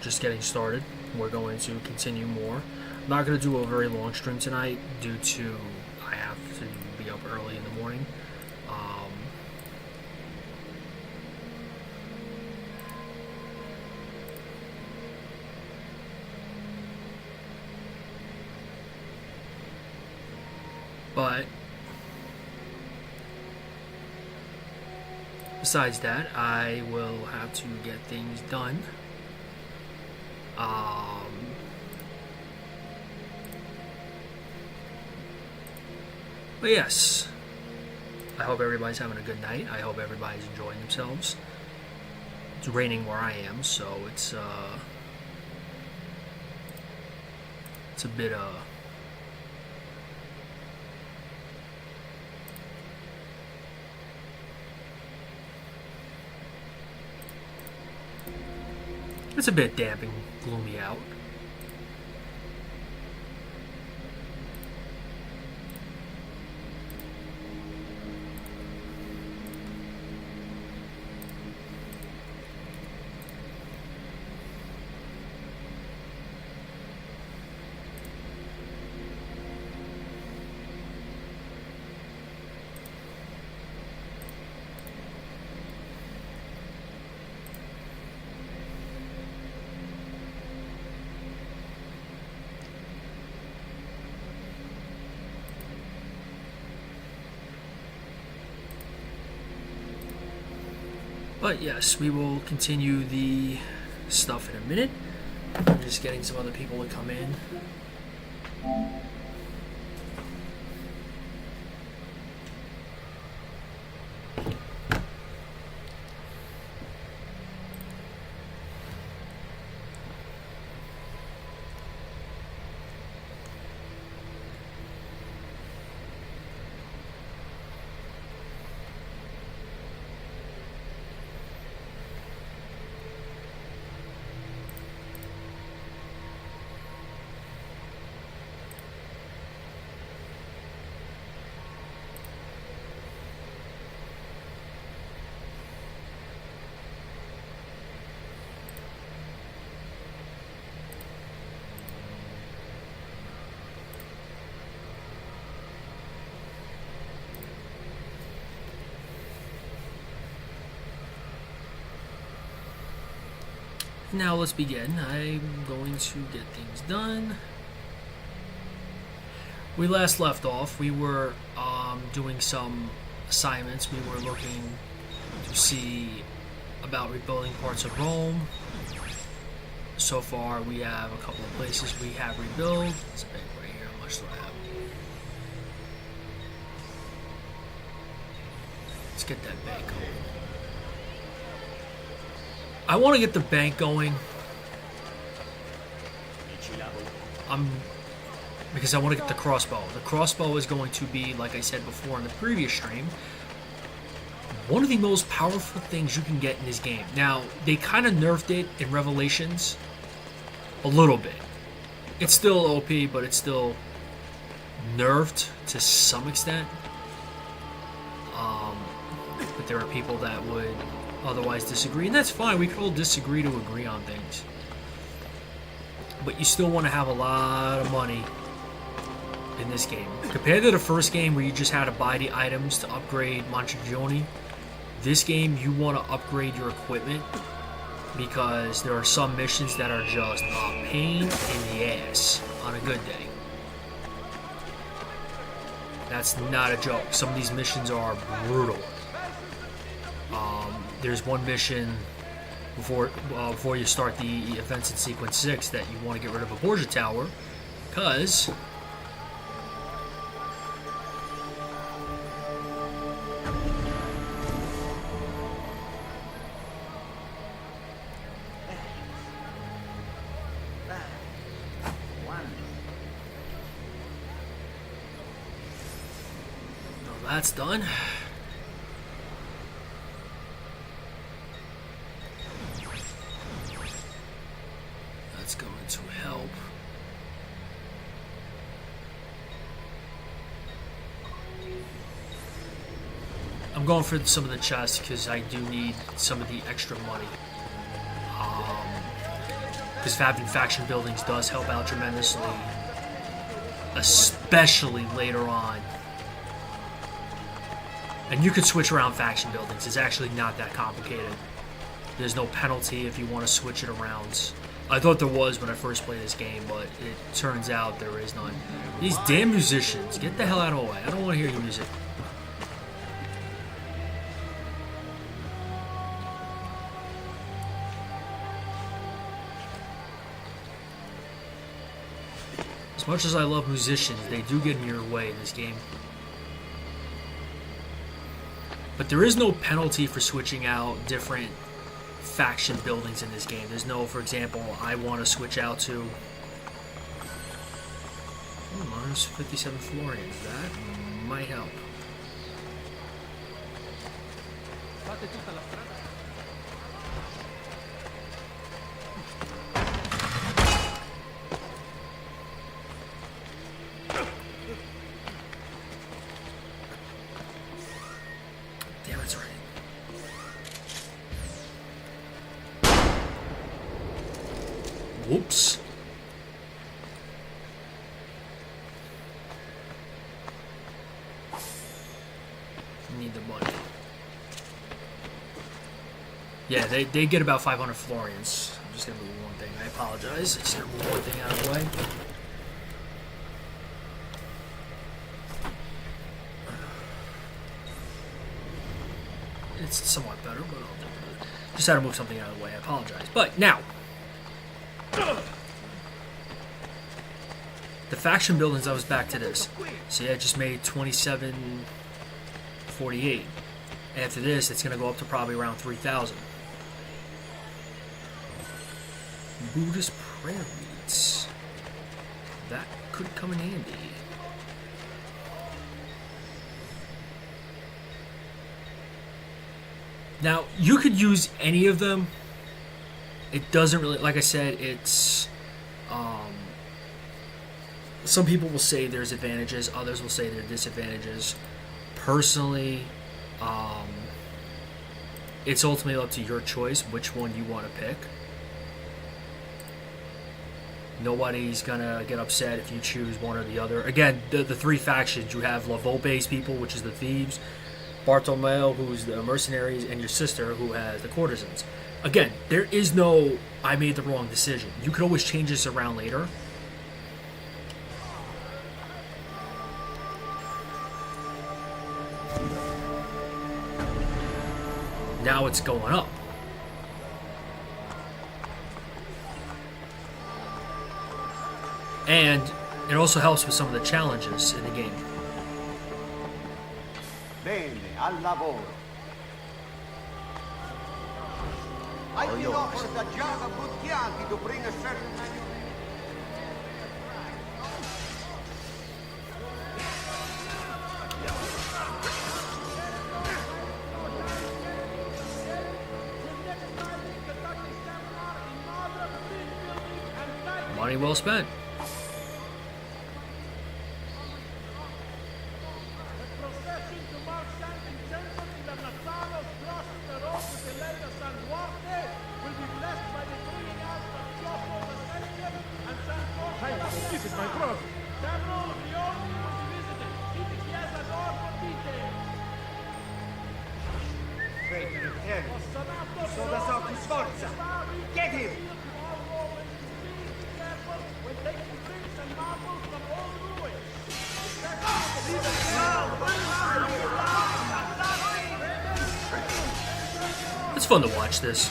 just getting started. We're going to continue more. I'm not going to do a very long stream tonight due to I have to be up early in the morning. But besides that, I will have to get things done. But yes, I hope everybody's having a good night. I hope everybody's enjoying themselves. It's raining where I am, so it's a bit it's a bit damp and gloomy out. But yes, we will continue the stuff in a minute. I'm just getting some other people to come in. Now let's begin. I'm going to get things done. We last left off. We were doing some assignments. We were looking to see about rebuilding parts of Rome. So far, we have a couple of places we have rebuilt. It's a bank right here. How much do I have? Let's get that bank going. I want to get the bank going. Because I want to get the crossbow. The crossbow is going to be, like I said before in the previous stream, one of the most powerful things you can get in this game. Now, they kind of nerfed it in Revelations a little bit. It's still OP, but it's still nerfed to some extent. But there are people that would otherwise disagree, and that's fine. We could all disagree to agree on things, but you still want to have a lot of money in this game compared to the first game where you just had to buy the items to upgrade Montegioni. This game, you want to upgrade your equipment because there are some missions that are just a pain in the ass on a good day. That's not a joke. Some of these missions are brutal. There's one mission before you start the events in Sequence 6 that you want to get rid of a Borgia Tower, because that's done. That's going to help. I'm going for some of the chests because I do need some of the extra money. because having faction buildings does help out tremendously, especially later on. And you could switch around faction buildings. It's actually not that complicated. There's no penalty if you want to switch it around. I thought there was when I first played this game, but it turns out there is none. These damn musicians, get the hell out of the way. I don't want to hear your music. As much as I love musicians, they do get in your way in this game. But there is no penalty for switching out different faction buildings in this game. There's no, for example, I want to switch out to minus 57 florins. That might help. Damn, it's right. Whoops. Need the money. Yeah, they get about 500 florins. I'm just gonna move one thing. I apologize. I just gotta move one thing out of the way. It's somewhat better, but I'll do it. Just had to move something out of the way. I apologize. But now, the faction buildings, I was back to this. See, I just made 2748. After this, it's going to go up to probably around 3,000. Buddhist prayer reeds. That could come in handy. Now, you could use any of them. It doesn't really, like I said, it's, some people will say there's advantages, others will say there are disadvantages. Personally, it's ultimately up to your choice which one you want to pick. Nobody's gonna get upset if you choose one or the other. Again, the three factions, you have La Volpe's people, which is the thieves, Bartolomeo, who's the mercenaries, and your sister, who has the courtesans. Again, there is no I made the wrong decision. You could always change this around later. Now it's going up. And it also helps with some of the challenges in the game. Bene, al lavoro. I can offer the job of good Chianti to bring a certain money well spent. This is my brother. Several of the old visited. It is Chiesa d'Orfodite. Soda sotto sforza. Get him! When taking bricks and marbles from old ruins. It's fun to watch this.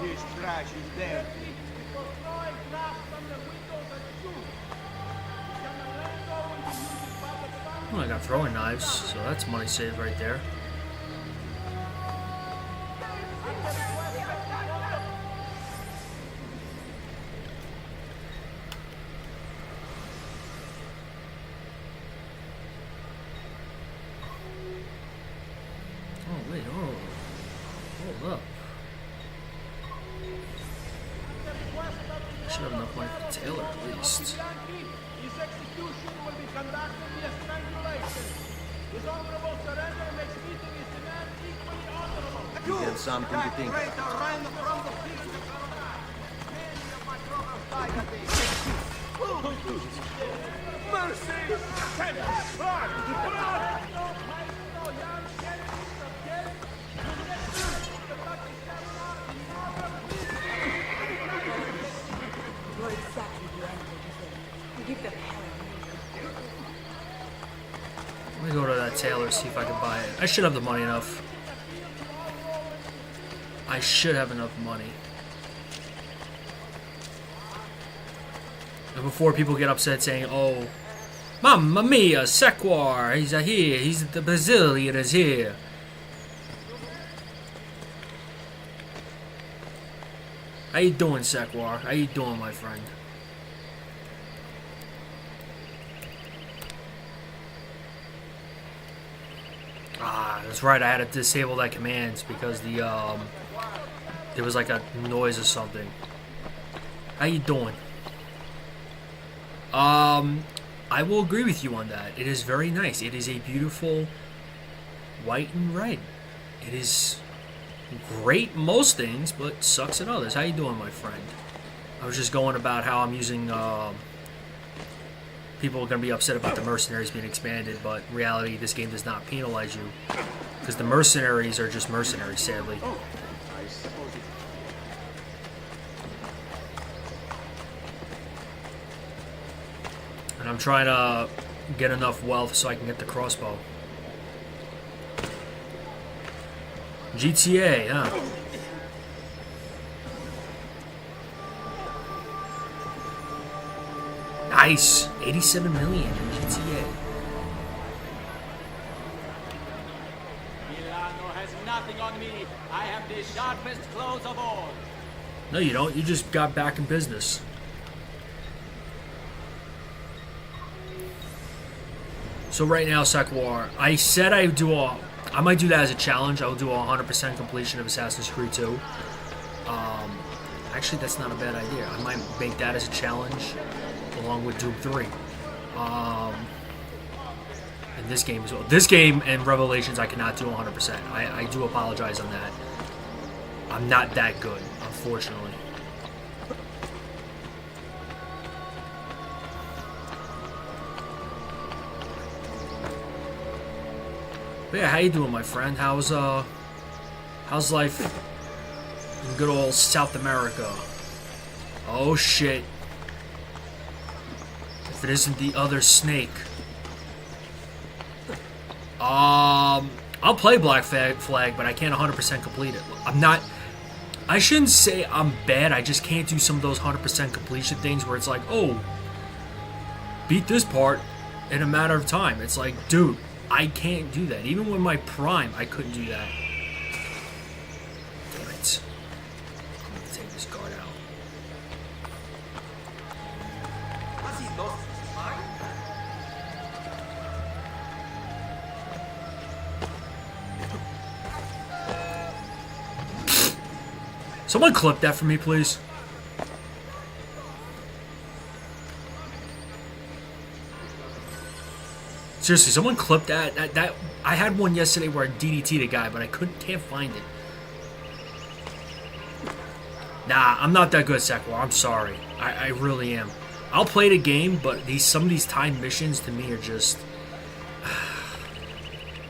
This trash is dirty. Well, I got throwing knives, so that's money saved right there. Oh, wait, hold up. I should have enough money for Taylor at least. His execution will be conducted via strangulation. His honorable surrender makes meeting his demand equally honorable. You Give something to think traitor ran from the field of Corona. Many of my brothers died that day. Mercy! Blood! Blood! You're exactly the answer to them. You give them hell. Let me go to that tailor, see if I can buy it. I should have the money enough. I should have enough money. And before people get upset saying, oh, Mamma mia, Sequar, he's here, the Brazilian is here. How you doing, Sequar? How you doing, my friend? Ah, that's right, I had to disable that commands because there was like a noise or something. How you doing? I will agree with you on that. It is very nice. It is a beautiful white and red. It is great in most things, but sucks at others. How you doing, my friend? I was just going about how I'm using, people are going to be upset about the mercenaries being expanded, but in reality, this game does not penalize you. Because the mercenaries are just mercenaries, sadly. I suppose it. And I'm trying to get enough wealth so I can get the crossbow. GTA, huh? Nice! 87 million in GTA. Milano has nothing on me. I have the sharpest clothes of all. No, you don't. You just got back in business. So right now, Sequar, I said I might do that as a challenge. I will do a 100% completion of Assassin's Creed 2. Actually, that's not a bad idea. I might make that as a challenge, along with Doom 3. And this game as well. This game and Revelations, I cannot do 100%. I do apologize on that. I'm not that good, unfortunately. But yeah, how you doing, my friend? How's life in good old South America? Oh shit. If it isn't the other snake. I'll play Black Flag, but I can't 100% complete it. I shouldn't say I'm bad, I just can't do some of those 100% completion things where it's like, oh, beat this part in a matter of time. It's like, dude, I can't do that. Even with my prime, I couldn't do that. Damn it. I'm gonna take this card out. Has he lost his mind? Someone clip that for me, please. Seriously, someone clip that. That I had one yesterday where I DDT'd a guy, but I can't find it. Nah, I'm not that good, Sequar. I'm sorry. I really am. I'll play the game, but some of these timed missions to me are just.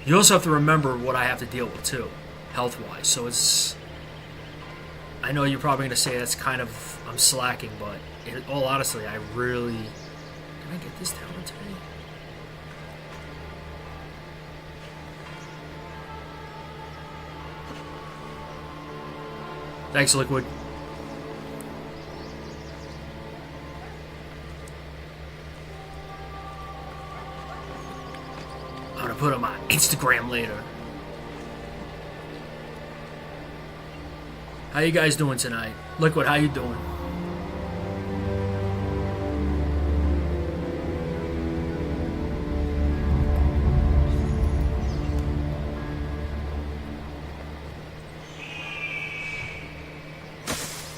You also have to remember what I have to deal with too, health-wise. So it's. I know you're probably gonna say that's kind of I'm slacking, but in all honesty, I really. Can I get this down today? Thanks, Liquid. I'm gonna put it on my Instagram later. How you guys doing tonight? Liquid, how you doing?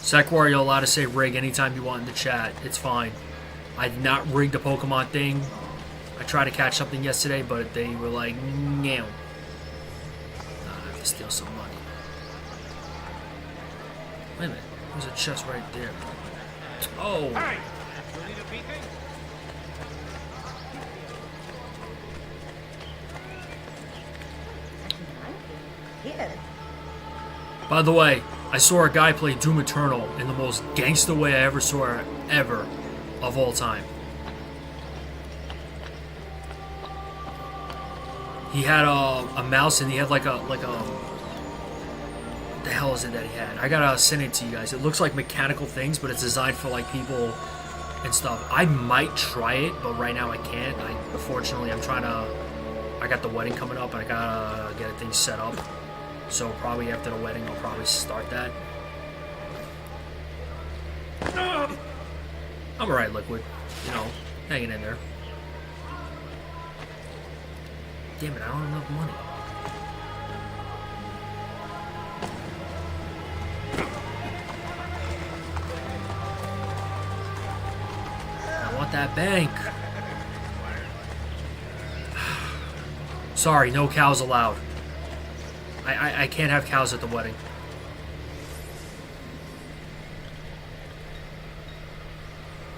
Sequar, you're allowed to say rig anytime you want in the chat. It's fine. I've not rigged the Pokemon thing. I tried to catch something yesterday, but they were like, no. I have to steal some money. Wait a minute. There's a chest right there. Oh. Here. By the way, I saw a guy play Doom Eternal in the most gangster way I ever saw ever of all time. He had a mouse and he had like a what the hell is it that he had? I gotta send it to you guys. It looks like mechanical things, but it's designed for like people and stuff. I might try it, but right now I can't. Unfortunately, I got the wedding coming up and I gotta get things set up. So probably after the wedding, I'll probably start that. I'm alright, Liquid. You know, hanging in there. Damn it, I don't have enough money. I want that bank. Sorry, no cows allowed. I can't have cows at the wedding.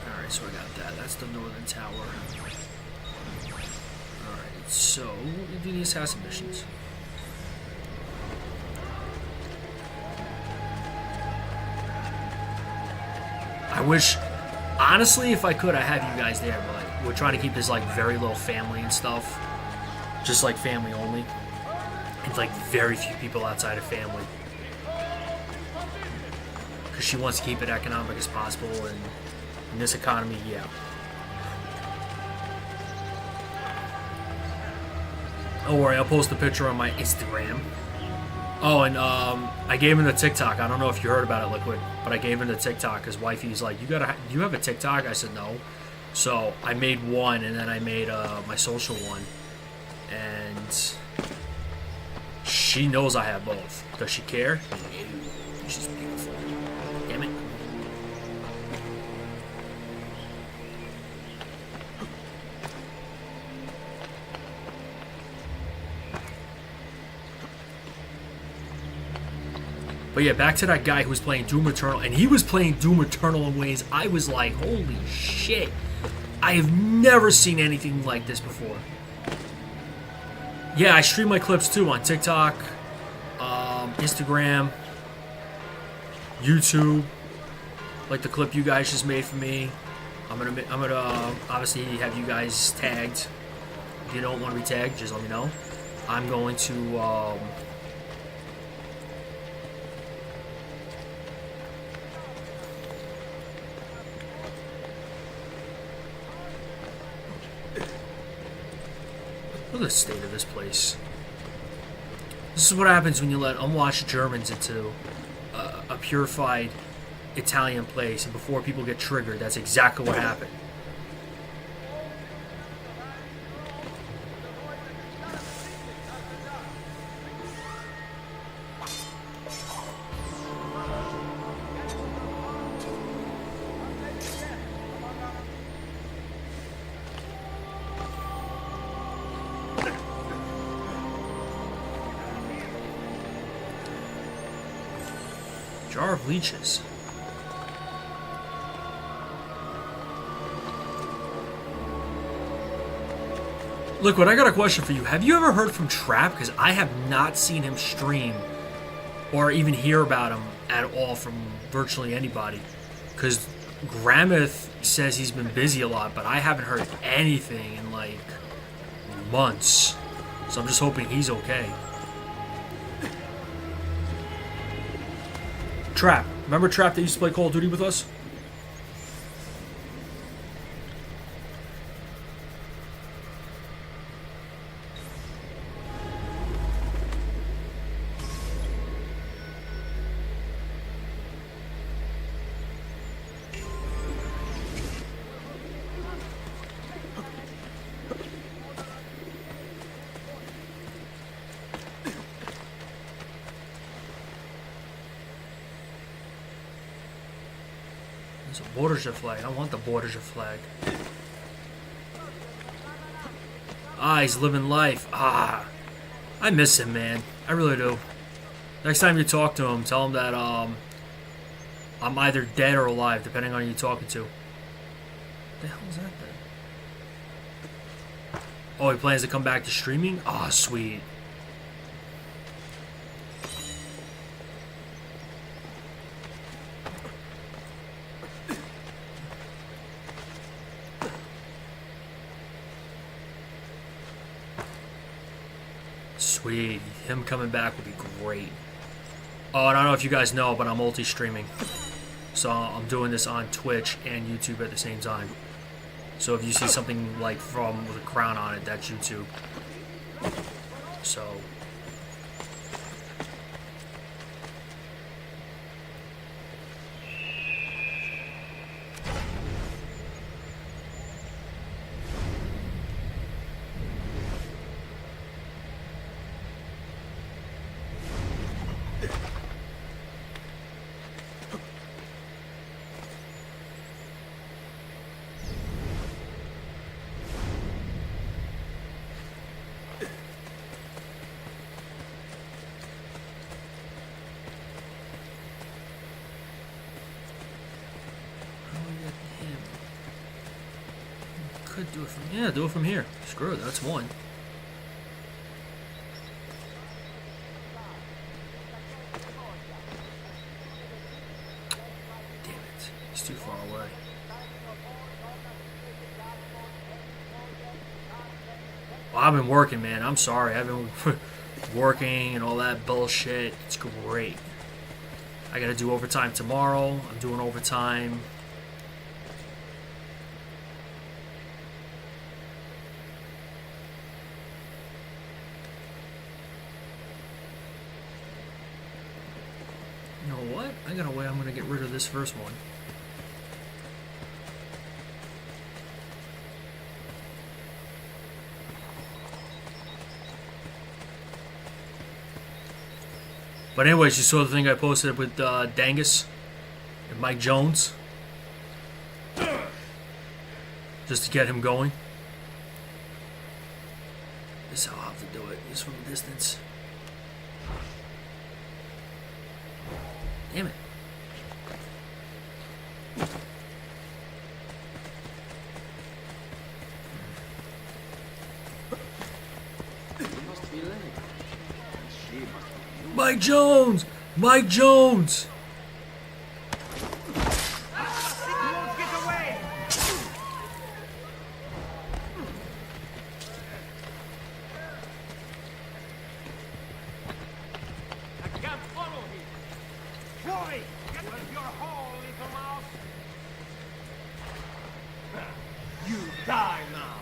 Alright, so I got that. That's the northern tower. Alright, so we'll do the assassin missions. I wish, honestly, if I could, I have you guys there, but like, we're trying to keep this like very little family and stuff. Just like family only. And like very few people outside of family. Because she wants to keep it economic as possible, and in this economy, yeah. Don't worry, I'll post a picture on my Instagram. Oh, and I gave him the TikTok. I don't know if you heard about it, Liquid, but I gave him the TikTok. His wifey's like, you have a TikTok? I said no. So I made one, and then I made my social one, and she knows I have both. Does she care? She's beautiful. Damn it. But yeah, back to that guy who was playing Doom Eternal, and he was playing Doom Eternal in ways I was like, holy shit. I have never seen anything like this before. Yeah, I stream my clips too on TikTok, Instagram, YouTube, like the clip you guys just made for me. I'm gonna obviously have you guys tagged. If you don't want to be tagged, just let me know. I'm going to look at the state of this place. This is what happens when you let unwashed Germans into a purified Italian place, and before people get triggered, that's exactly what happened. Jar of leeches. Liquid, I got a question for you. Have you ever heard from Trap? Because I have not seen him stream or even hear about him at all from virtually anybody. Because Grammath says he's been busy a lot, but I haven't heard anything in like months. So I'm just hoping he's okay. Trap. Remember Trap that used to play Call of Duty with us? There's a Borgia flag. I want the Borgia flag. Ah, he's living life. Ah, I miss him, man. I really do. Next time you talk to him, tell him that I'm either dead or alive, depending on who you're talking to. What the hell is that then? Oh, he plans to come back to streaming? Ah, sweet. Sweet. Him coming back would be great. Oh, and I don't know if you guys know, but I'm multi-streaming. So I'm doing this on Twitch and YouTube at the same time. So if you see something like from with a crown on it, that's YouTube. So... could do it from... Yeah, do it from here. Screw it, that's one. Damn it. He's too far away. Well, I've been working, man. I'm sorry. I've been working and all that bullshit. It's great. I gotta do overtime tomorrow. I'm doing overtime. You know what? I got a way I'm gonna get rid of this first one. But anyways, you saw the thing I posted with Dangus and Mike Jones. Just to get him going. This is how I'll have to do it. Just from a distance. Damn it. Mike Jones! Mike Jones! Get away! I can't follow him. Boy, get with your hole, little mouse. You die now.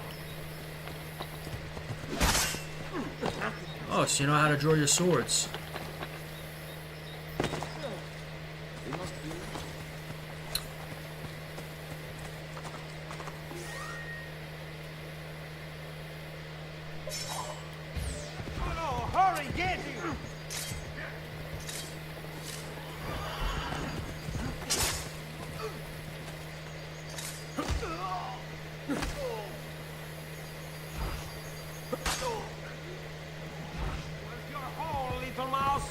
Oh, so you know how to draw your swords. Oh, no, hurry, get him! Where's your hole, little mouse?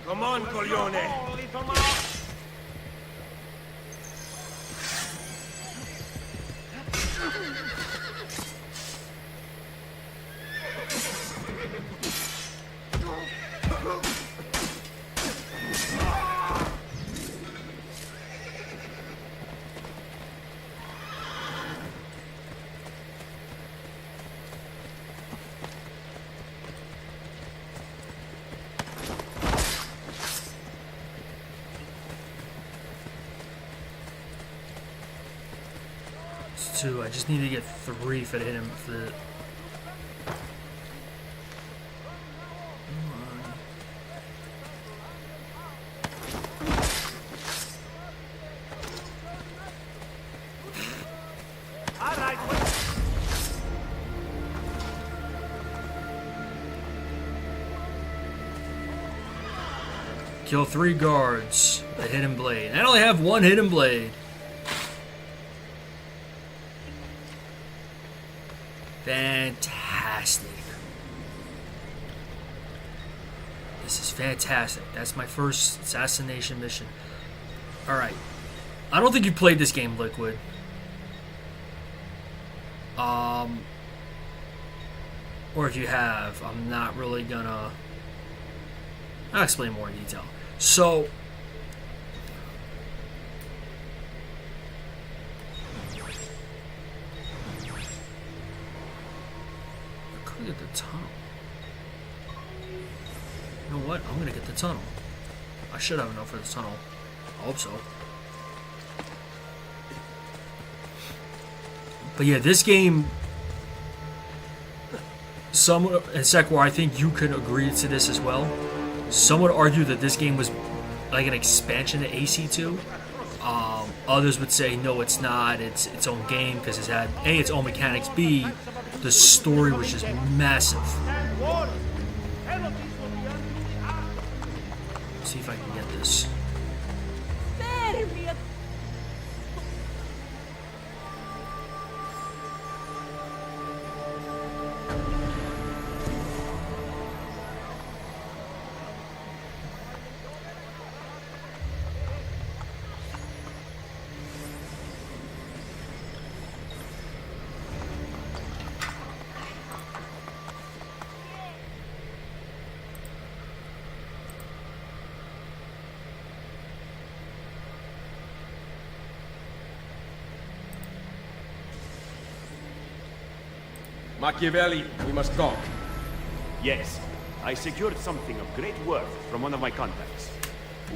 Come on, Coglione! Little mouse! It's two. I just need to get 3 for him for the... All right, wait. Kill 3 guards. A hidden blade. I only have 1 hidden blade. Fantastic. This is fantastic. That's my first assassination mission. Alright. I don't think you played this game, Liquid. Or if you have, I'm not really gonna... I'll explain more in detail. So... I could get the tunnel. You know what? I'm gonna get the tunnel. I should have enough for the tunnel. I hope so. But yeah, this game... Some, and Sekwar, I think you could agree to this as well. Some would argue that this game was like an expansion to AC2. Others would say no, it's not. It's its own game because it's had A, its own mechanics. B, the story was just massive. Let's see if I can get this. Machiavelli, we must talk. Yes, I secured something of great worth from one of my contacts.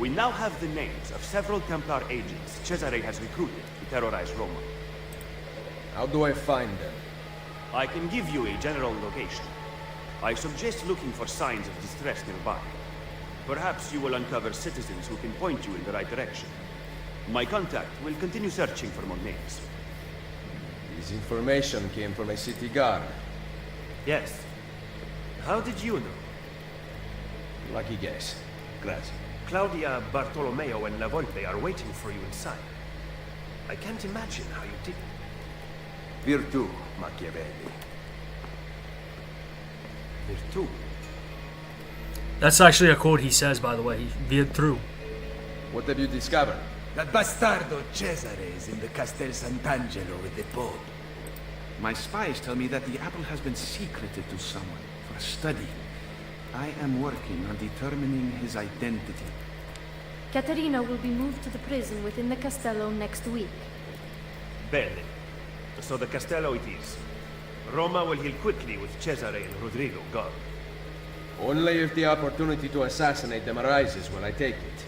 We now have the names of several Templar agents Cesare has recruited to terrorize Roma. How do I find them? I can give you a general location. I suggest looking for signs of distress nearby. Perhaps you will uncover citizens who can point you in the right direction. My contact will continue searching for more names. This information came from a city guard. Yes. How did you know? Lucky guess. Grazie. Claudia, Bartolomeo, and La Volpe are waiting for you inside. I can't imagine how you did it. Virtù, Machiavelli. Virtù. That's actually a quote he says, by the way. He veered through. What have you discovered? That bastardo Cesare is in the Castel Sant'Angelo with the Pope. My spies tell me that the apple has been secreted to someone for a study. I am working on determining his identity. Caterina will be moved to the prison within the Castello next week. Bene. So the Castello it is. Roma will heal quickly with Cesare and Rodrigo gone. Only if the opportunity to assassinate them arises will I take it.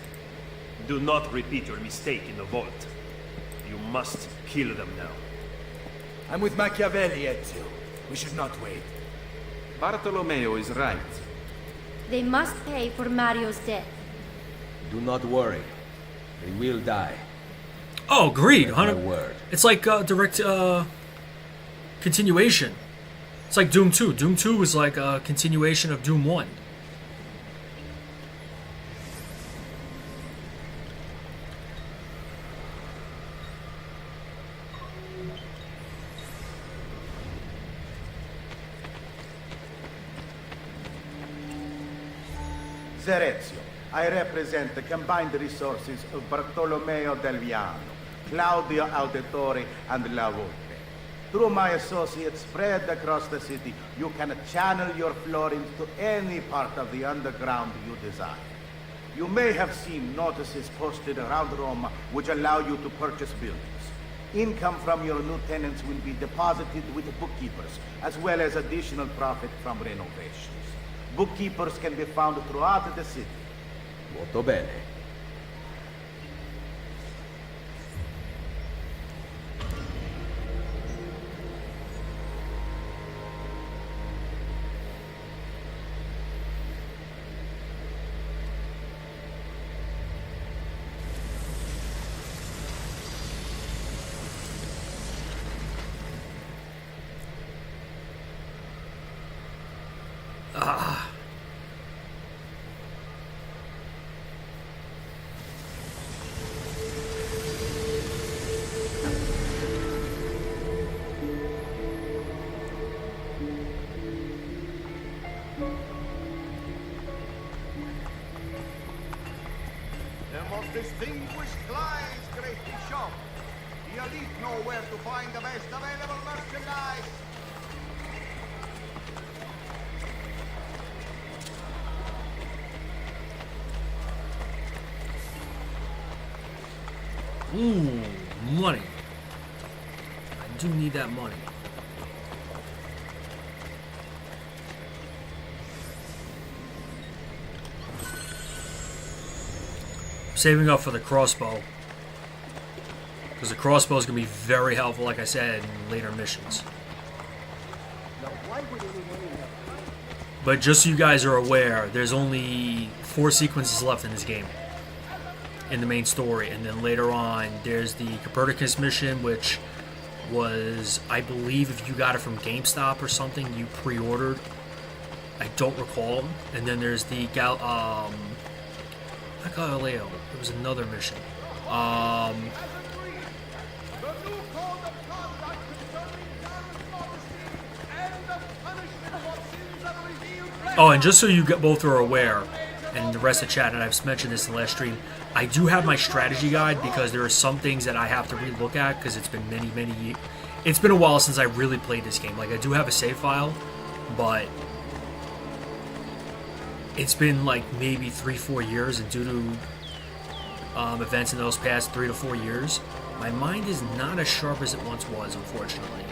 Do not repeat your mistake in the vault. You must kill them now. I'm with Machiavelli, Ezio. We should not wait. Bartolomeo is right. They must pay for Mario's death. Do not worry. They will die. Oh, agreed. My 100. word. It's like direct continuation. It's like Doom 2. Doom 2 was like a continuation of Doom 1. Serezio, I represent the combined resources of Bartolomeo del Viano, Claudio Auditore, and La Volpe. Through my associates spread across the city, you can channel your florins to any part of the underground you desire. You may have seen notices posted around Roma which allow you to purchase buildings. Income from your new tenants will be deposited with bookkeepers, as well as additional profit from renovations. Bookkeepers can be found throughout the city. Molto bene. most distinguished clients, great bishop. The elite know where to find the best available merchandise. Ooh, money. I do need that money. Saving up for the crossbow, because the crossbow is going to be very helpful, like I said, in later missions. But just so you guys are aware, there's only 4 sequences left in this game, in the main story, and then later on there's the Copernicus mission, which was, I believe, if you got it from GameStop or something, you pre-ordered. I don't recall. And then there's the not Galileo. It was another mission. Oh, and just so you both are aware, and the rest of the chat, and I've mentioned this in the last stream, I do have my strategy guide because there are some things that I have to relook at because it's been many years. It's been a while since I really played this game. Like, I do have a save file, but it's been like maybe 3-4 years, and due to events in those past 3 to 4 years, my mind is not as sharp as it once was, unfortunately.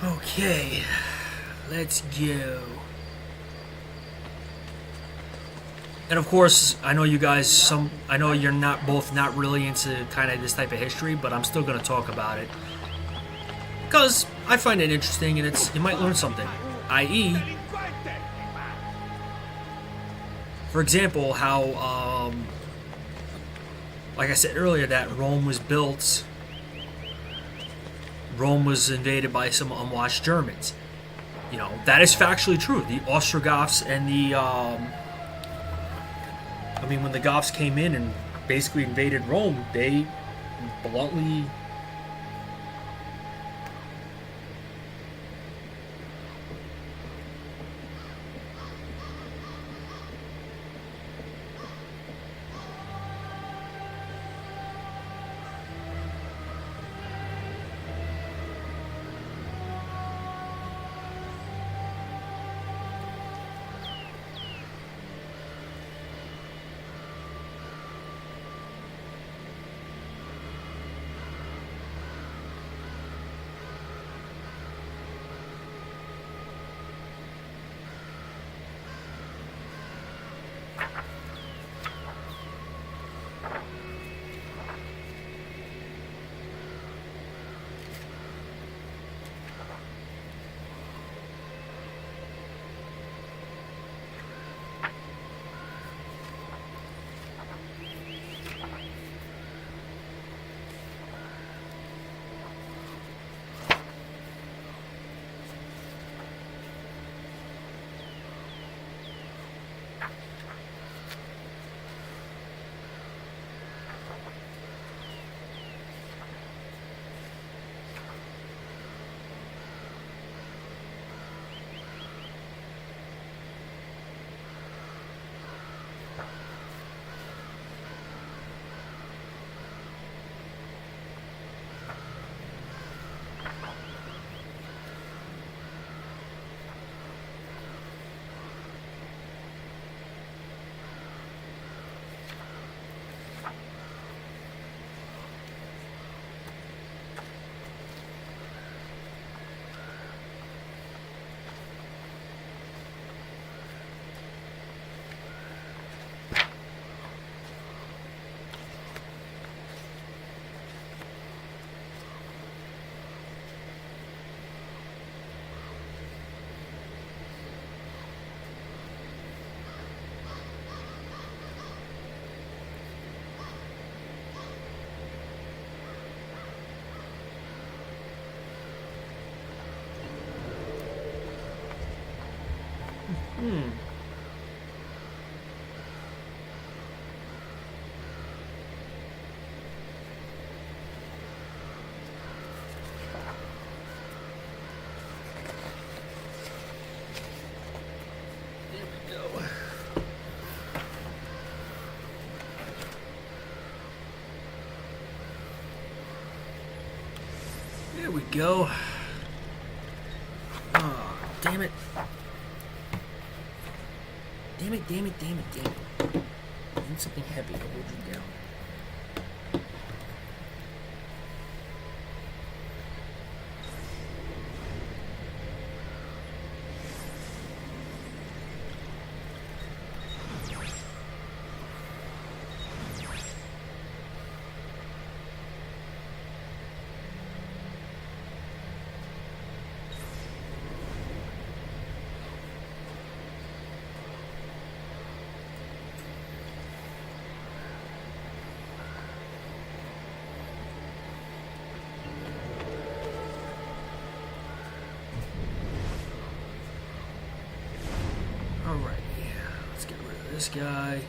Okay, let's go. And of course, I know you guys, I know you're not really into kind of this type of history, but I'm still going to talk about it because I find it interesting, and you might learn something. I.e., for example, how, like I said earlier, that Rome was invaded by some unwashed Germans. You know, that is factually true. The Ostrogoths and the, when the Goths came in and basically invaded Rome, they bluntly There we go. Oh, damn it. Damn it, damn it, damn it, damn it. I need something heavy to hold you down. This guy.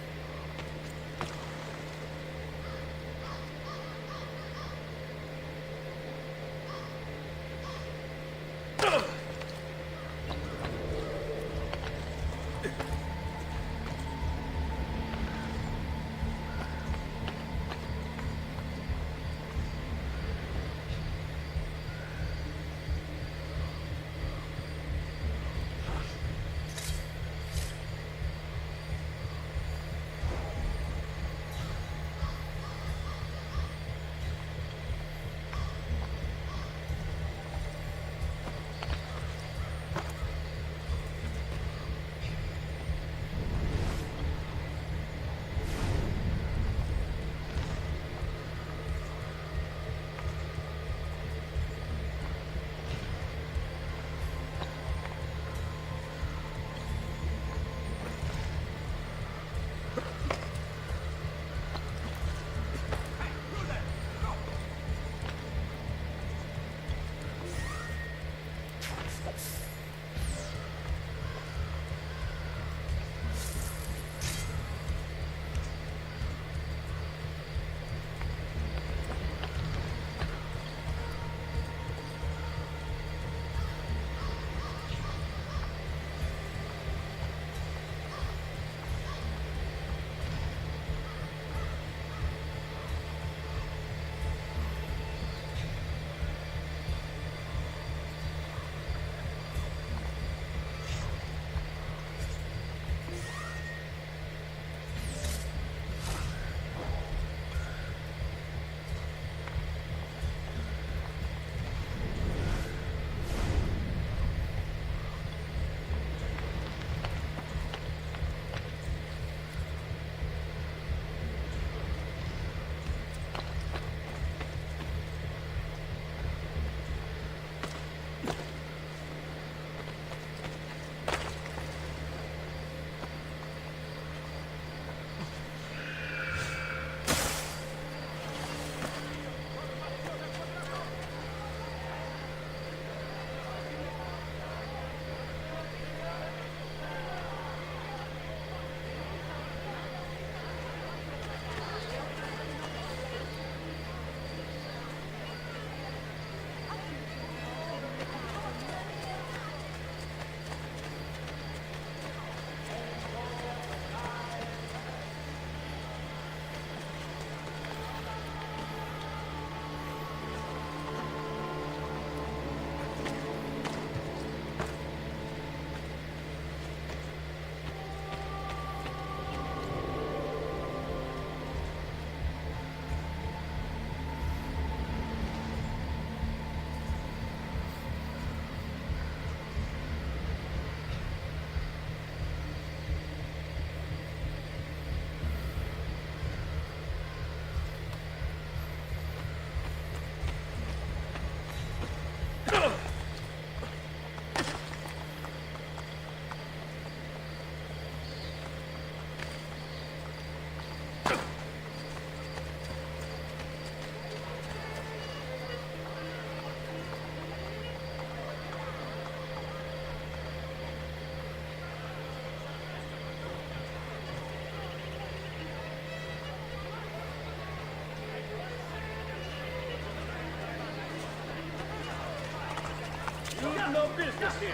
No business here.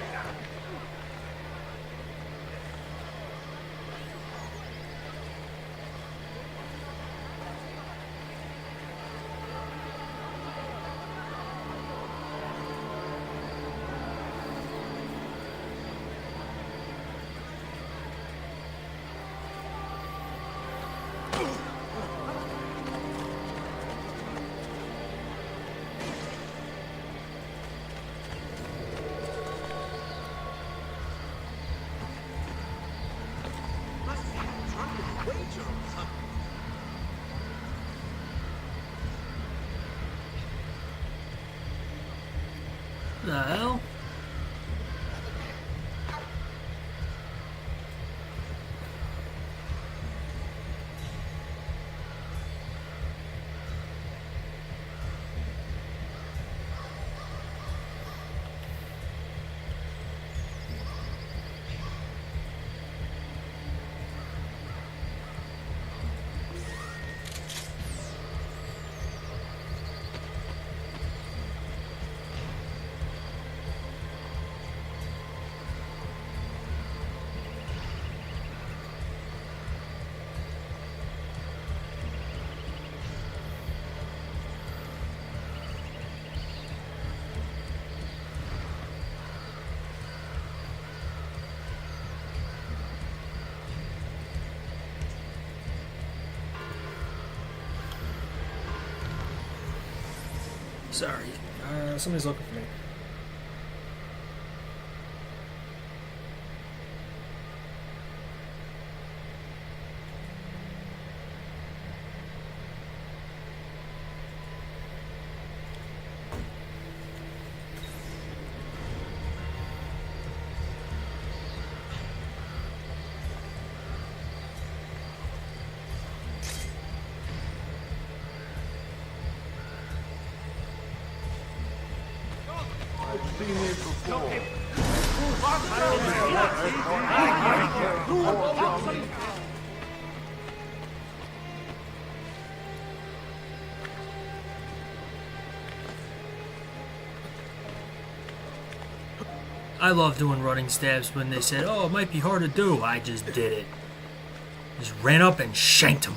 The hell? Sorry, somebody's looking for me. I love doing running stabs. When they said, oh, it might be hard to do, I just did it. Just ran up and shanked him.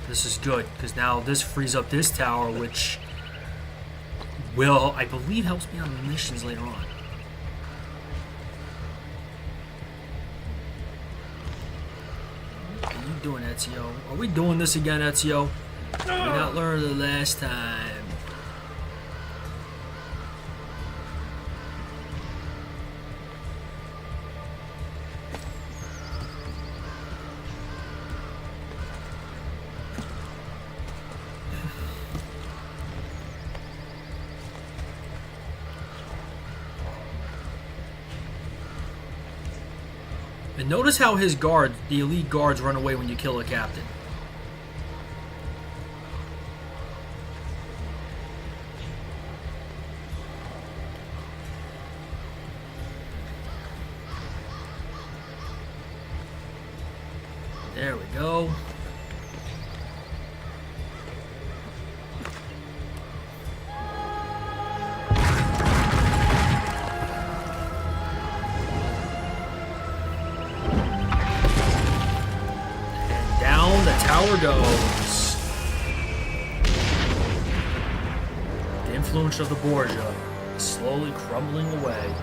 This is good, because now this frees up this tower, which will, I believe, helps me on the missions later on. What are you doing, Ezio? Are we doing this again, Ezio? We not learned the last time. And notice how his guards, the elite guards, run away when you kill a captain. There we go. And down the tower goes. The influence of the Borgia is slowly crumbling away.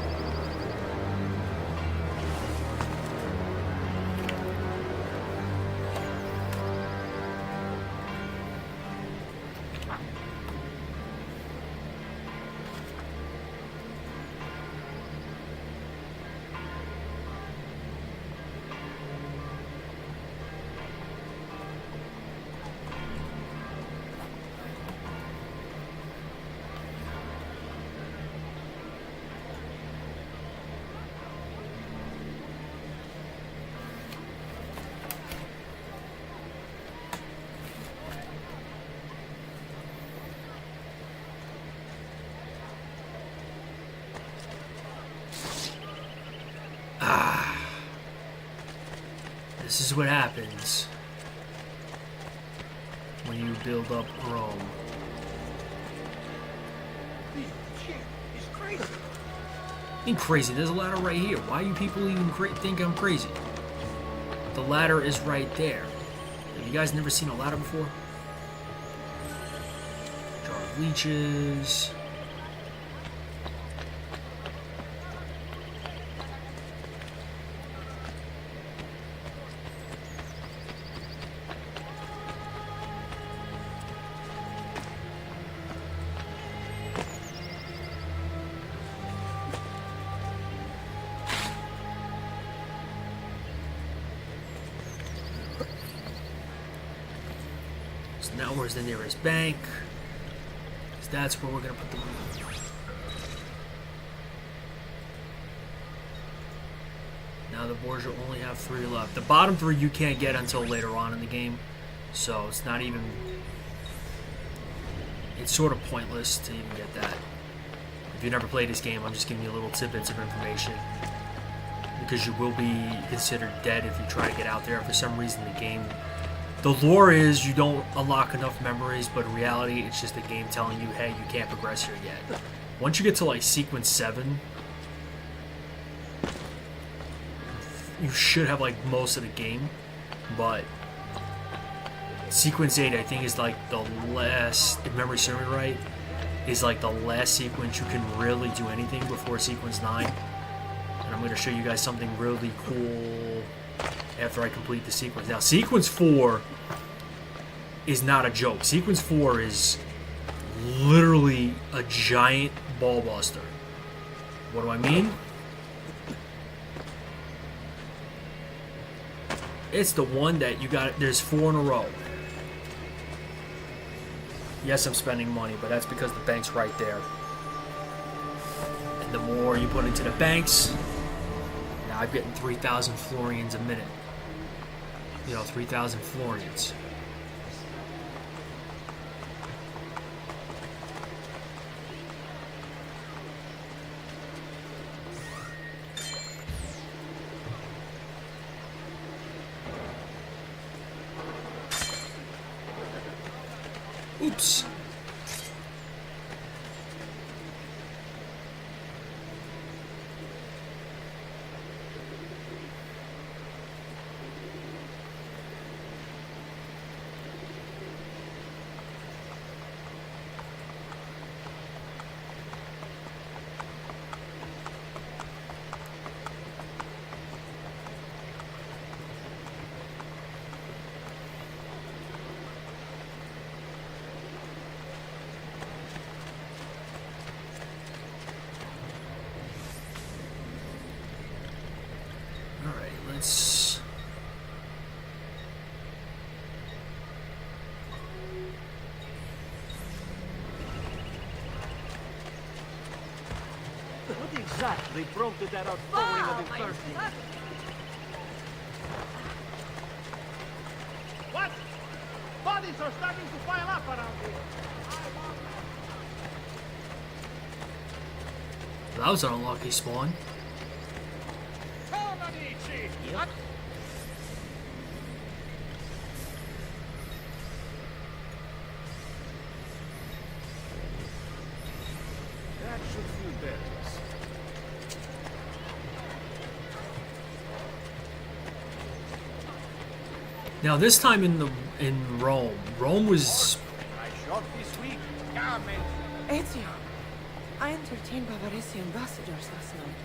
This is what happens when you build up Rome. I mean crazy, there's a ladder right here. Why you people even think I'm crazy? The ladder is right there. Have you guys never seen a ladder before? Jar of leeches. So now where's the nearest bank? Because that's where we're going to put the money. Now the Borgia only have 3 left. The bottom 3 you can't get until later on in the game. So it's not even... It's sort of pointless to even get that. If you never played this game, I'm just giving you little tidbits of information. Because you will be considered dead if you try to get out there. For some reason the game... The lore is you don't unlock enough memories, but in reality it's just the game telling you, hey, you can't progress here yet. Once you get to like sequence 7, you should have like most of the game, but sequence 8 I think is like the last, if memory serves me right, is like the last sequence you can really do anything before sequence 9. And I'm going to show you guys something really cool after I complete the sequence. Now sequence 4 is not a joke. Sequence 4 is literally a giant ball buster. What do I mean? It's the one that you got, there's 4 in a row. Yes, I'm spending money, but that's because the bank's right there. And the more you put into the banks, now I'm getting 3,000 florians a minute. You know, 3,000 florians. Oops. Let's... What exactly prompted that outpouring of thirsty? What? Bodies are starting to pile up around here. That was an unlucky spawn. Yep. That should feel better. Now this time in Rome was... I shot this week. Carmen. Ezio, I entertained Bavarese ambassadors last night.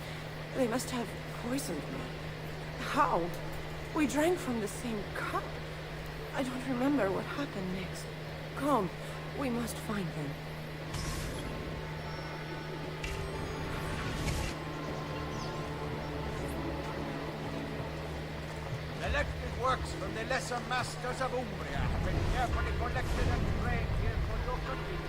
They must have poisoned me. How? We drank from the same cup. I don't remember what happened next. Come, we must find them. Electric works from the lesser masters of Umbria have been carefully collected and trained here for your convenience.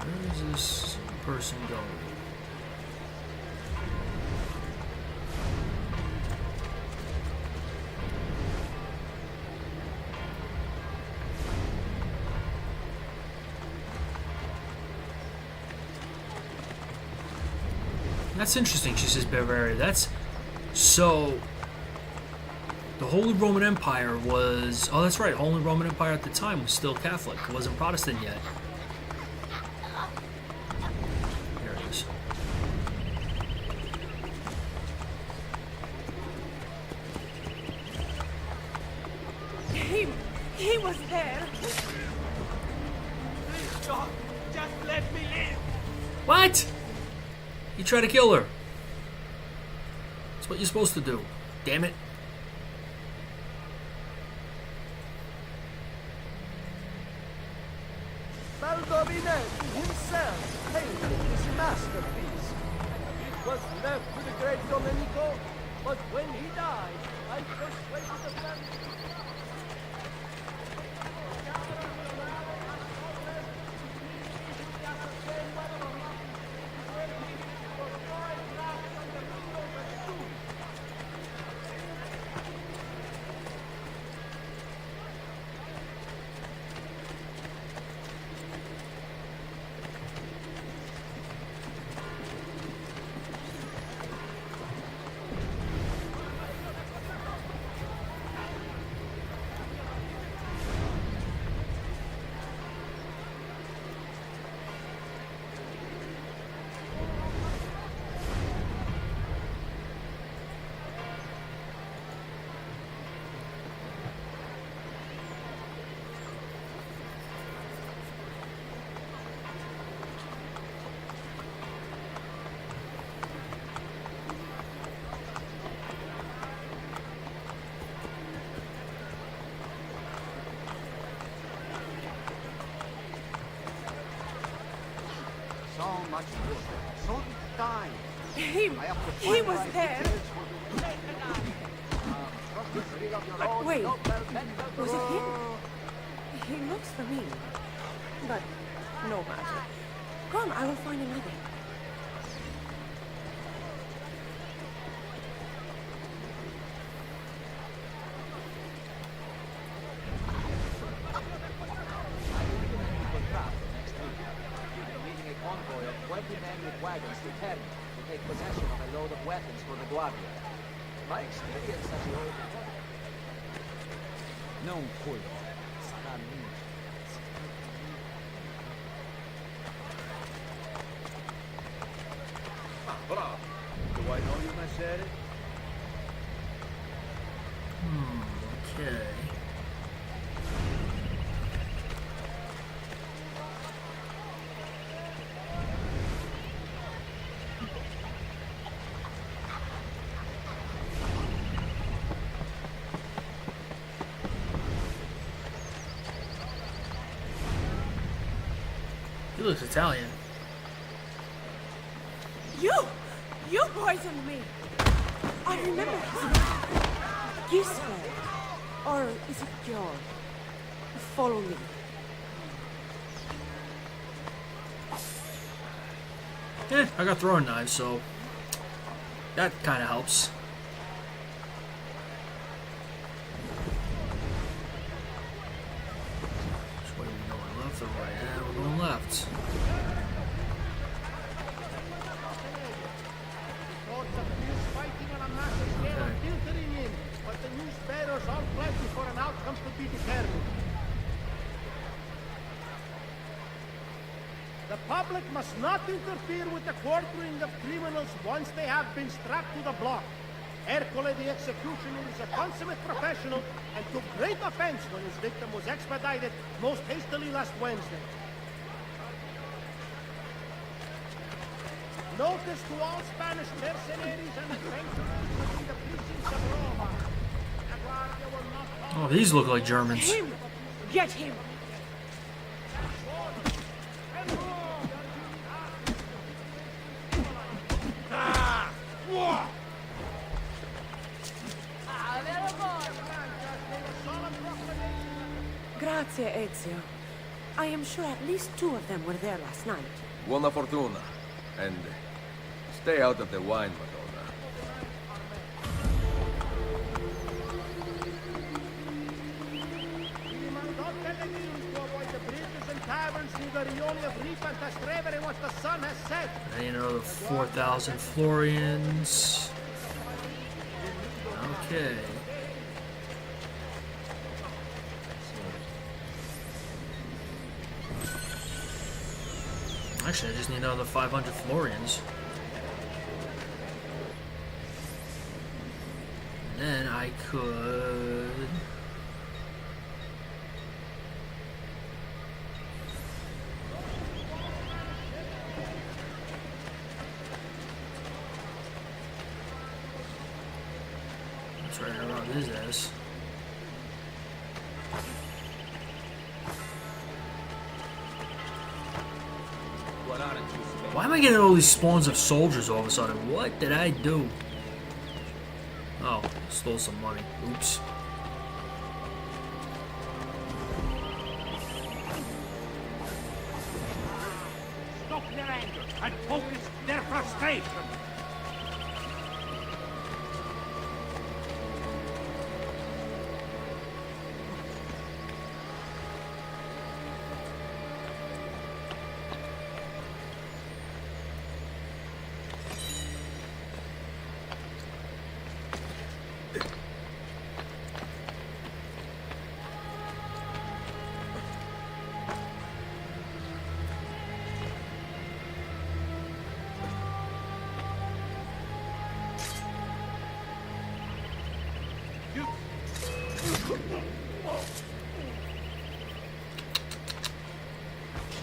Where is this person going? That's interesting, she says Bavaria. That's... So... The Holy Roman Empire was... Oh, that's right. Holy Roman Empire at the time was still Catholic. It wasn't Protestant yet. There it is. He was there. Please, John, just let me live. What? You try to kill her. That's what you're supposed to do. Damn it. Baldovinetti himself painted this masterpiece. It was left to the great Domenico, but when he died, I persuaded the family. So much good. So time. He was there. But wait, was it him? He looks familiar. But no matter. Come, I will find another. Wagons to Terni to take possession of a load of weapons for the Guardia. My experience as the old... Non puedo. Bravo. Do I know you, Messere? Okay. He looks Italian. You poisoned me. I remember his name. Gisbert. Or is it Georg? Follow me. I got throwing knives, so that kind of helps. Which way are we going, left or right? We're going left. Fighting on a massive scale filtering in, but the news bearers all pledging for an outcome to be determined. The public must not interfere with the quartering of criminals once they have been strapped to the block. Ercole the executioner is a consummate professional and took great offense when his victim was expedited most hastily last Wednesday. Notice to all Spanish mercenaries and adventurers within the precincts of Roma. The Guardia will not... Oh, these look like Germans. Him! Get him! Grazie, Ezio. I am sure at least 2 of them were there last night. Buona fortuna. And stay out of the wine, Madonna. Don't tell the news to avoid the bridges and taverns near the Rione of Ripa and Trastevere once the sun has set. I need another 4,000 Florians. Okay. Actually, I just need another 500 Florians. And then I could... It's right around his ass. Why am I getting all these spawns of soldiers all of a sudden? What did I do? Oh, stole some money. Oops. Stop their anger and focus their frustration.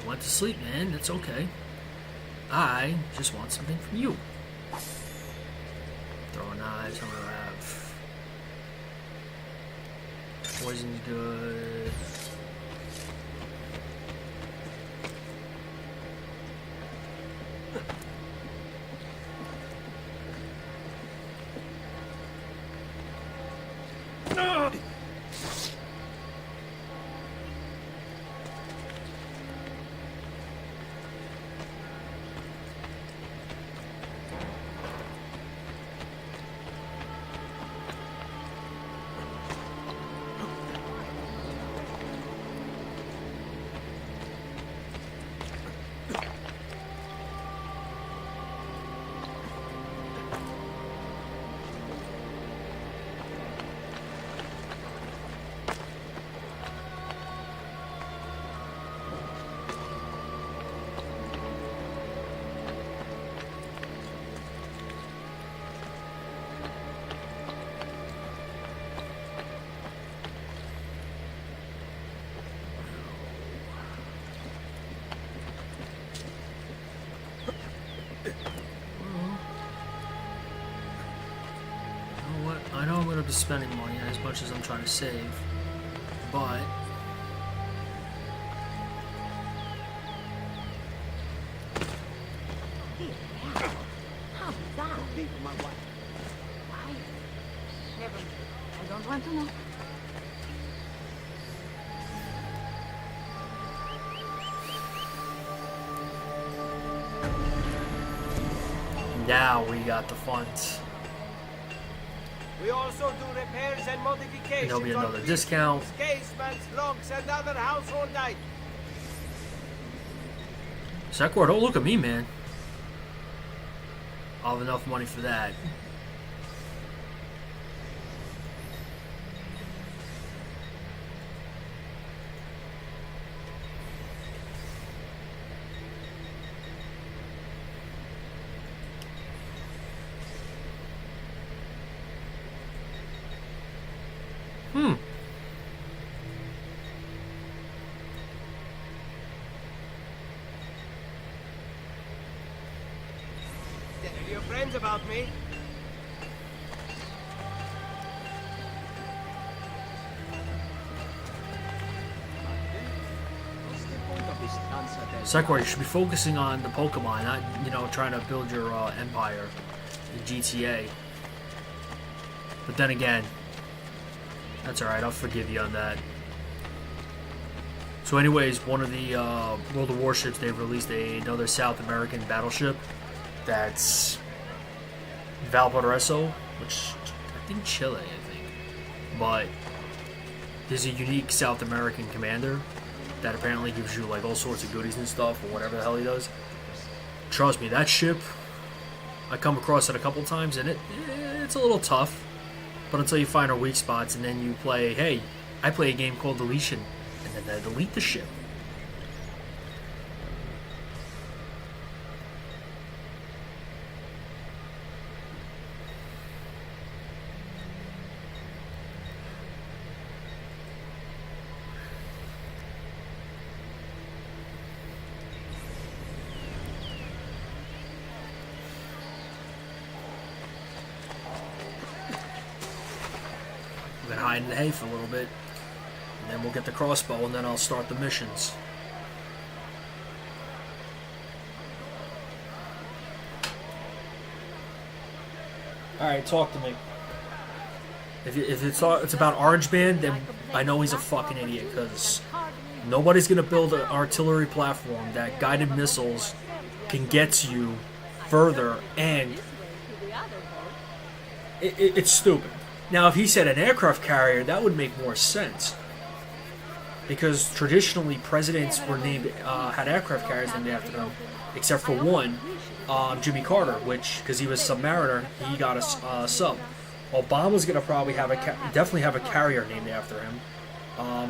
Went to sleep, man. That's okay. I just want something from you. Throwing knives. I'm gonna have poison's good. I know I'm going to be spending money as much as I'm trying to save, but How's that? Leave my wife. Why? Never. I don't want to know. now we got the funds. We also do repairs and And modifications. there'll be on another kitchens, discount. casements, locks, and other household items. Sekor, don't look at me, man. I'll have enough money for that. Tell your friends about me. What's the point of this nonsense? Sekor, you should be focusing on the Pokemon, not, trying to build your empire in GTA. But then again, that's alright, I'll forgive you on that. So anyways, one of the World of Warships, they've released another South American battleship that's Valparaiso, which I think Chile, but there's a unique South American commander that apparently gives you like all sorts of goodies and stuff, or whatever the hell he does. Trust me, that ship, I come across it a couple times, and it's a little tough, but until you find our weak spots, and then you play, hey, I play a game called Deletion, and then I delete the ship. hide in the hay for a little bit. And then we'll get the crossbow, and then I'll start the missions. Alright, talk to me. If it's about Orange Band, then I know he's a fucking idiot, because nobody's going to build an artillery platform that guided missiles can get you further, and it's stupid. Now, if he said an aircraft carrier, that would make more sense. Because traditionally, presidents were named, had aircraft carriers named after them, except for one, Jimmy Carter, which, because he was a submariner, he got a sub. Obama's gonna probably have definitely have a carrier named after him.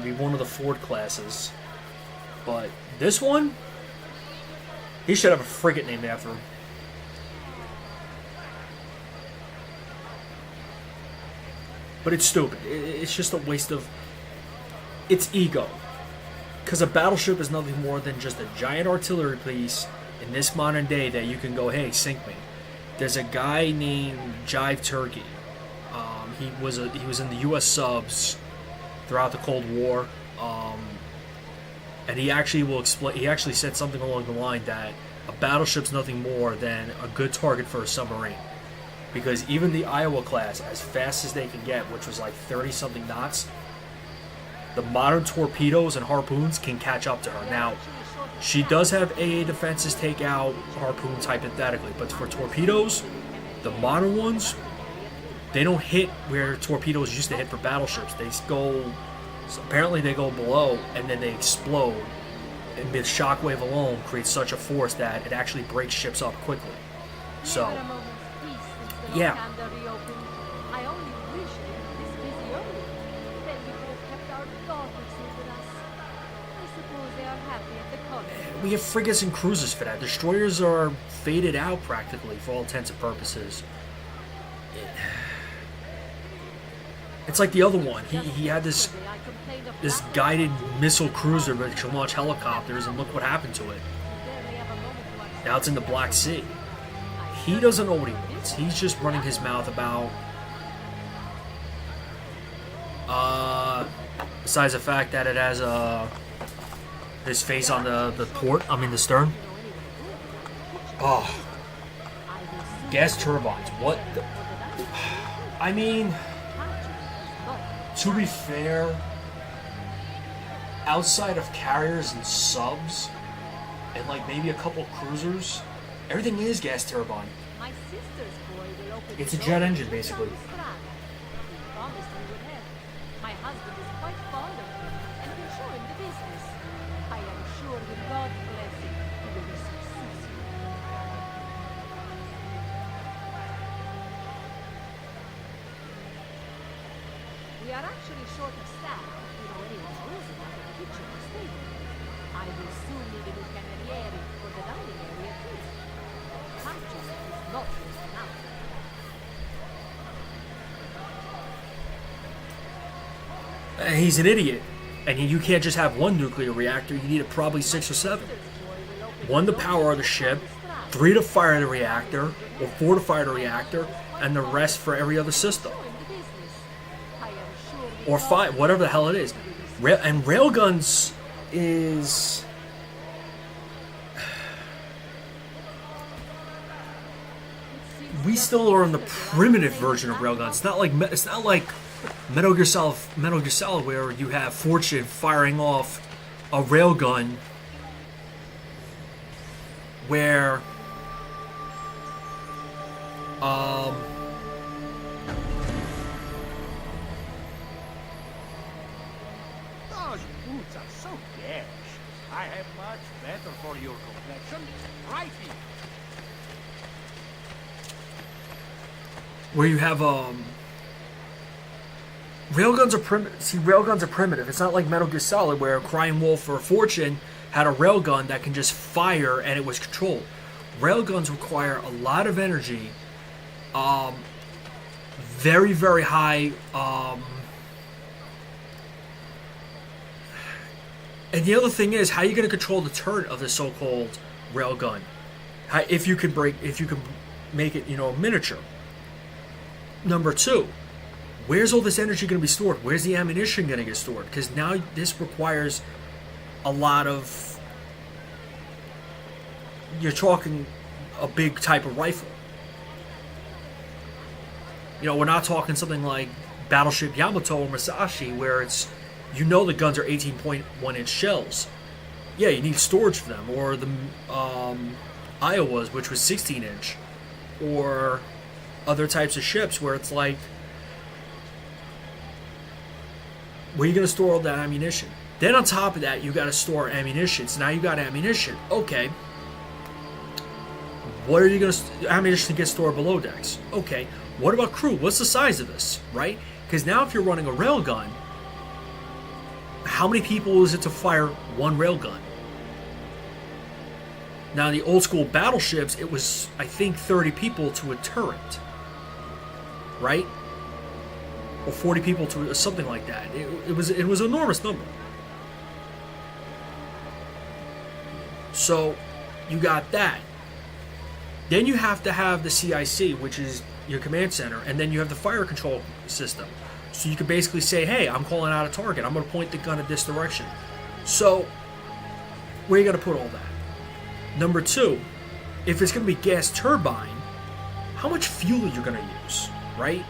Be one of the Ford classes. But this one, he should have a frigate named after him. But it's stupid. It's just a waste of... It's ego. Because a battleship is nothing more than just a giant artillery piece in this modern day that you can go, hey, sink me. There's a guy named Jive Turkey. He was in the U.S. subs throughout the Cold War, and he actually will explain. He actually said something along the line that a battleship's nothing more than a good target for a submarine, because even the Iowa class, as fast as they can get, which was like 30-something knots, the modern torpedoes and harpoons can catch up to her. Now, she does have AA defenses take out harpoons hypothetically, but for torpedoes, the modern ones, they don't hit where torpedoes used to hit for battleships. They go, apparently they go below, and then they explode. And the shockwave alone creates such a force that it actually breaks ships up quickly. So, yeah. I only wish it was this busy early. Then we could have kept our daughters with us. I suppose they are happy at the college. We have frigates and cruisers for that. Destroyers are faded out practically for all intents and purposes. It's like the other one. He had this guided missile cruiser that can launch helicopters, and look what happened to it. Now it's in the Black Sea. He doesn't know what he wants. He's just running his mouth about... besides the fact that it has his face on the port, the stern. Oh. Gas turbines. What the... to be fair, outside of carriers and subs, and like maybe a couple cruisers, everything is gas turbine. It's a jet engine, basically. My husband is quite fond of him and can show him the business. I am sure with God's blessing he will be successful. We are actually short of staff. We don't really use it out of the kitchen or stable. I will soon need a new cameriere for the dining area too. Purchase is not just enough. He's an idiot. And you can't just have one nuclear reactor. You need probably 6 or 7. 1 to power the ship, 3 to fire the reactor, or 4 to fire the reactor, and the rest for every other system. Or 5, whatever the hell it is. And railguns is... We still are in the primitive version of railguns. It's not like Metal Gear Solid, where you have Fortune firing off a railgun where Those boots are so garish. I have much better for your complexion. Right here. where you have railguns are primitive. See, railguns are primitive. It's not like Metal Gear Solid, where Crying Wolf or Fortune had a railgun that can just fire and it was controlled. Railguns require a lot of energy, very, very high, and the other thing is, how are you going to control the turret of the so-called railgun? If you can make it, miniature. Number 2, where's all this energy going to be stored? Where's the ammunition going to get stored? Because now this requires a lot of, you're talking a big type of rifle. You know, we're not talking something like Battleship Yamato or Musashi, where it's, you know, the guns are 18.1 inch shells. Yeah, you need storage for them. Or the Iowas, which was 16 inch. Or other types of ships where it's like, where are you going to store all that ammunition? Then on top of that, you got to store ammunition. So now you got ammunition. Okay. What are you going to... ammunition gets stored below decks. Okay. What about crew? What's the size of this, right? Because now if you're running a railgun, how many people is it to fire one railgun? Now, the old school battleships, it was, I think, 30 people to a turret, right? Or 40 people to something like that. It was an enormous number. So, you got that. Then you have to have the CIC, which is your command center, and then you have the fire control system. So you can basically say, hey, I'm calling out a target. I'm going to point the gun at this direction. So, where are you going to put all that? Number two, if it's going to be gas turbine, how much fuel are you going to use, right?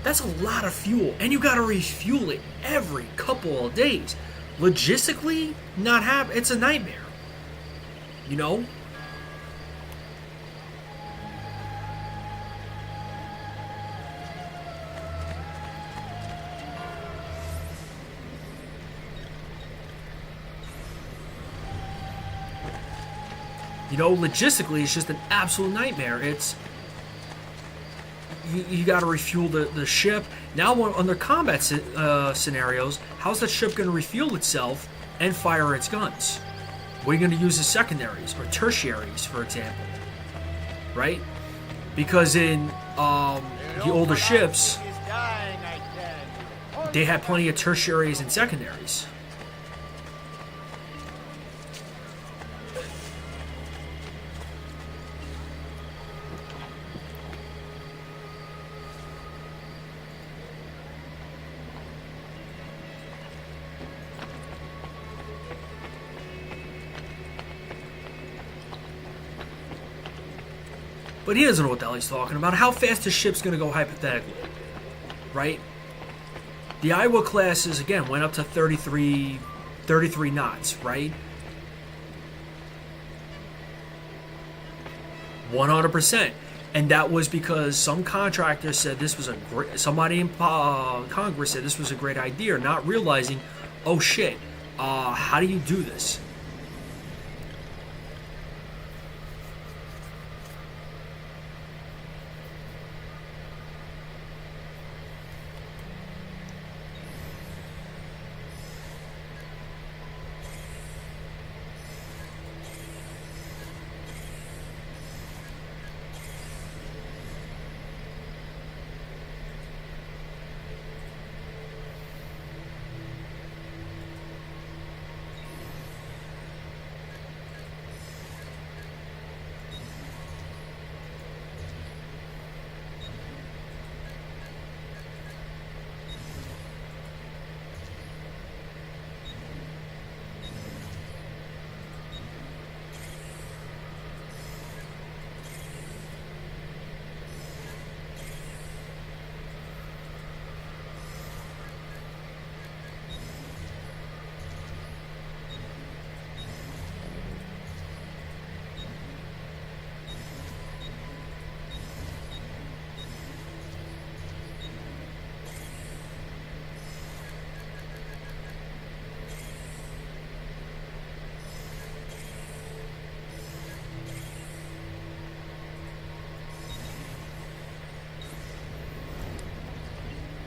That's a lot of fuel, and you got to refuel it every couple of days. Logistically, not happen. It's a nightmare, you know. You know, logistically, it's just an absolute nightmare. It's you got to refuel the ship. Now, under combat scenarios, how's that ship going to refuel itself and fire its guns? What are you going to use as secondaries or tertiaries, for example? Right? Because in the older ships, they had plenty of tertiaries and secondaries. But he doesn't know what the hell he's talking about. How fast his ship's going to go hypothetically, right? The Iowa classes, again, went up to 33 knots, right? 100%. And that was because some contractor said this was a great... somebody in Congress said this was a great idea, not realizing, oh shit, how do you do this?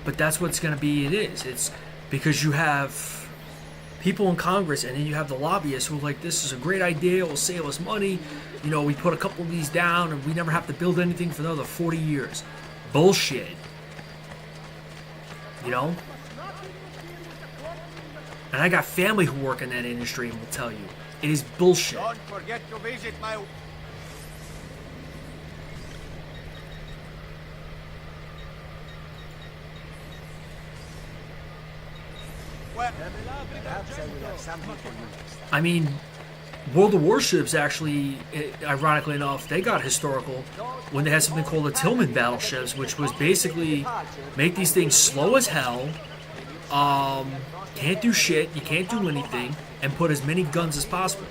But that's what's going to be, it is. It's because you have people in Congress and then you have the lobbyists who are like, this is a great idea, it will save us money. You know, we put a couple of these down and we never have to build anything for another 40 years. Bullshit. You know? And I got family who work in that industry and will tell you, it is bullshit. Don't forget to visit my... Perhaps I will have something for you. I mean, World of Warships actually, ironically enough, they got historical when they had something called the Tillman battleships, which was basically make these things slow as hell, can't do shit, you can't do anything, and put as many guns as possible.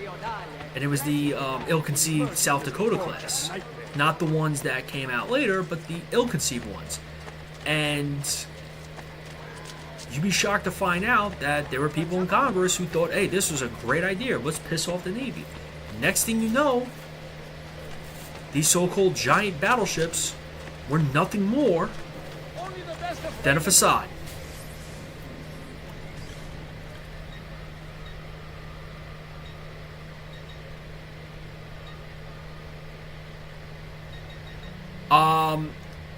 And it was the ill-conceived South Dakota class. Not the ones that came out later, but the ill-conceived ones. And you'd be shocked to find out that there were people in Congress who thought, hey, this was a great idea, let's piss off the Navy. Next thing you know, these so-called giant battleships were nothing more than a facade.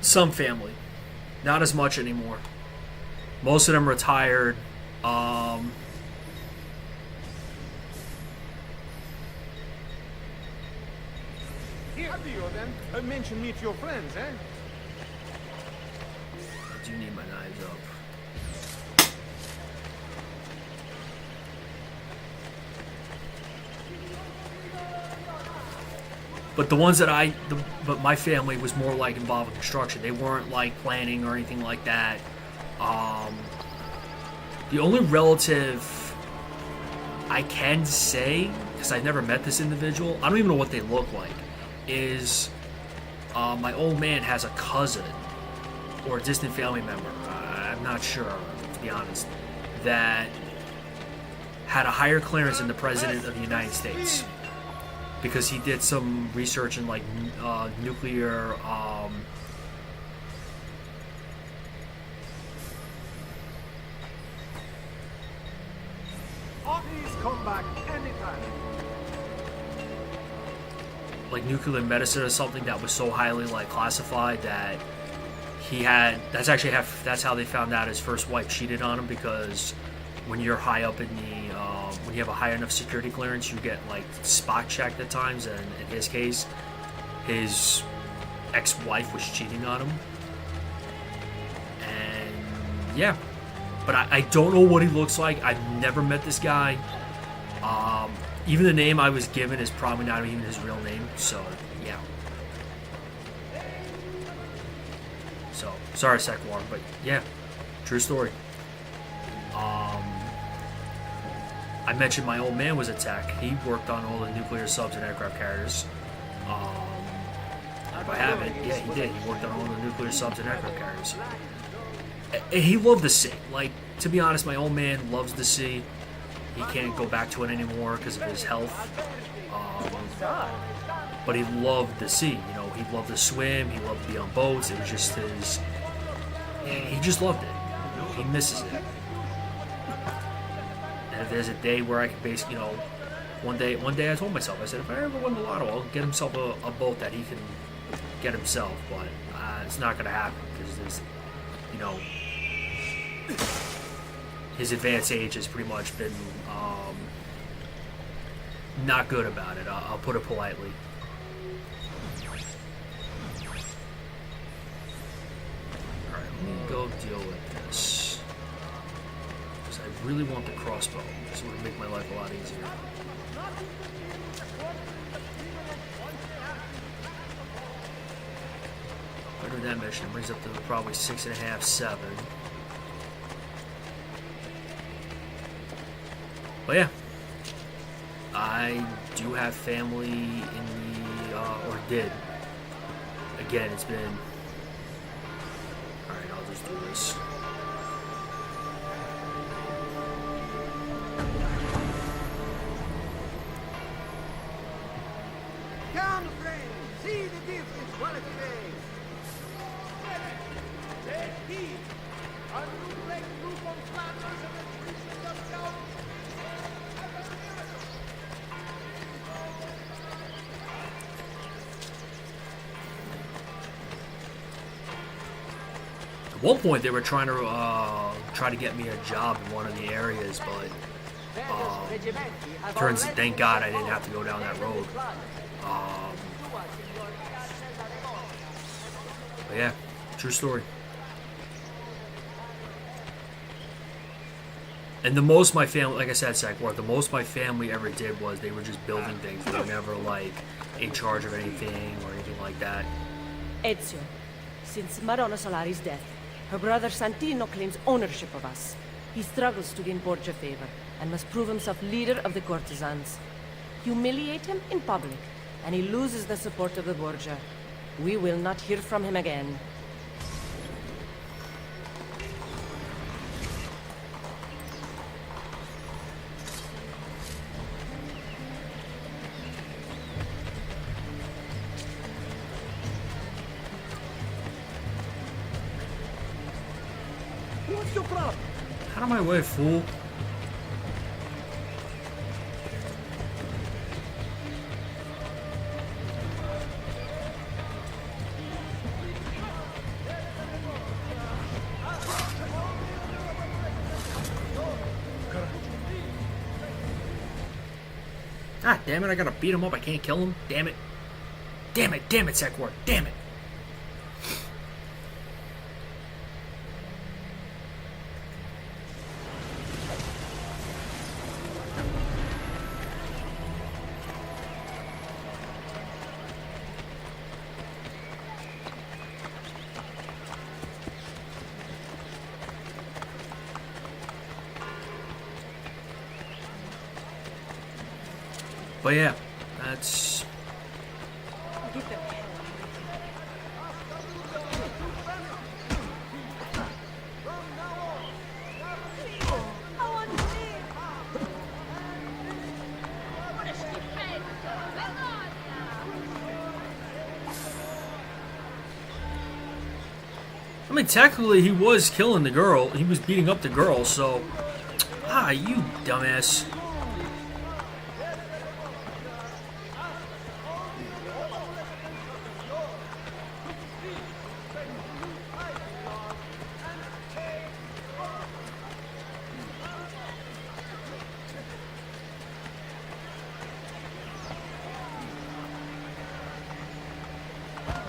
Some family. Not as much anymore. Most of them retired. How do you then? Mention meet your friends, eh? I do need my knives up. But the ones that but my family was more like involved in construction. They weren't like planning or anything like that. The only relative I can say, because I've never met this individual, I don't even know what they look like, is my old man has a cousin or a distant family member, I'm not sure, to be honest, that had a higher clearance than the President of the United States. Because he did some research in like nuclear Please come back anytime. like nuclear medicine or something that was so highly like classified that he had. That's how they found out his first wife cheated on him, because when you're high up in the when you have a high enough security clearance, you get like spot checked at times, and in his case, his ex-wife was cheating on him. And yeah, but I don't know what he looks like. I've never met this guy. Even the name I was given is probably not even his real name, so yeah. So sorry, Sekwar, but yeah, true story. I mentioned my old man was a tech. He worked on all the nuclear subs and aircraft carriers. If I haven't, yeah, he did. He worked on all the nuclear subs and aircraft carriers. And he loved the sea. Like, to be honest, my old man loves the sea. He can't go back to it anymore because of his health. But he loved the sea. You know, he loved to swim. He loved to be on boats. It was just his. He just loved it. He misses it. And if there's a day where I can basically, you know, one day I told myself, I said, if I ever win the lotto, I'll get himself a boat that he can get himself. But it's not going to happen because there's, you know, his advanced age has pretty much been not good about it. I'll put it politely. Alright, let me go deal with this. Because I really want the crossbow. This would make my life a lot easier. I do that mission. It brings up to probably 6.5, 7. But yeah, I do have family in the, or did. Again, it's been. Alright, I'll just do this. Come, friends, see the difference one of the days. Take heed. A new great group of planners and the trees of the At one point, they were trying to get me a job in one of the areas, but thank God I didn't have to go down that road. But yeah, true story. And the most my family, like I said, Sackworth, the most my family ever did was they were just building things. They were never like in charge of anything or anything like that. Ezio, since Madonna Solari's death, her brother Santino claims ownership of us. He struggles to gain Borgia favor and must prove himself leader of the courtesans. Humiliate him in public, and he loses the support of the Borgia. We will not hear from him again. What's your problem? Out of my way, fool. Ah, damn it, I gotta beat him up. I can't kill him. Damn it. Damn it, Sackworth. Damn it. But yeah, that's... I mean, technically he was killing the girl. He was beating up the girl, so... Ah, you dumbass.